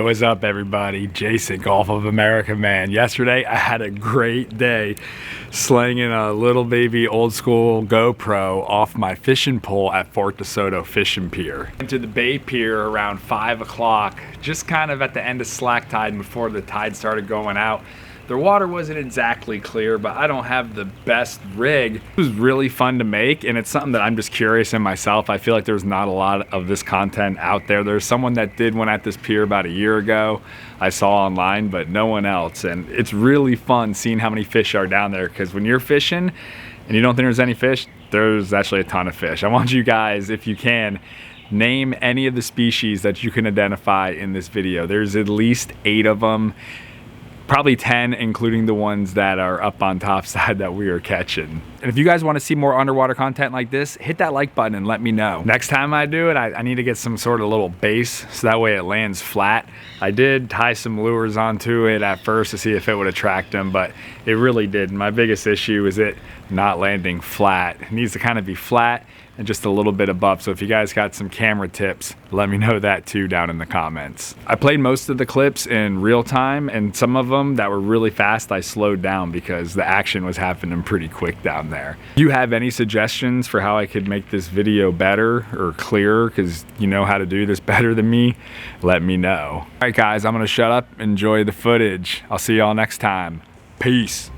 What's up everybody? Jason, Gulf of America man. Yesterday I had a great day slinging a little baby old school GoPro off my fishing pole at Fort De Soto Fishing Pier. Into the Bay Pier around 5 o'clock, just kind of at the end of slack tide before the tide started going out. The water wasn't exactly clear, but I don't have the best rig. It was really fun to make, and it's something that I'm just curious in myself. I feel like there's not a lot of this content out there. There's someone that did one at this pier about a year ago I saw online, but no one else. And it's really fun seeing how many fish are down there, because when you're fishing and you don't think there's any fish, there's actually a ton of fish. I want you guys, if you can, name any of the species that you can identify in this video. There's at least 8 of them. Probably 10, including the ones that are up on top side that we are catching. And if you guys want to see more underwater content like this, hit that like button and let me know. Next time I do it, I need to get some sort of little base so that way it lands flat. I did tie some lures onto it at first to see if it would attract them, but it really didn't. My biggest issue is it not landing flat. It needs to kind of be flat and just a little bit above. So if you guys got some camera tips, let me know that too down in the comments. I played most of the clips in real time, and some of them that were really fast I slowed down because the action was happening pretty quick down there. If you have any suggestions for how I could make this video better or clearer, because you know how to do this better than me, let me know. All right guys, I'm gonna shut up, enjoy the footage. I'll see y'all next time. Peace.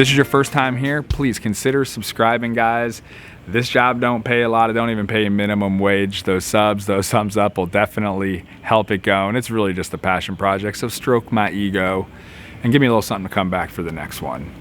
this is your first time here, please consider subscribing, guys. This job don't pay a lot. It don't even pay a minimum wage. Those subs, those thumbs up will definitely help it go. And it's really just a passion project. So stroke my ego and give me a little something to come back for the next one.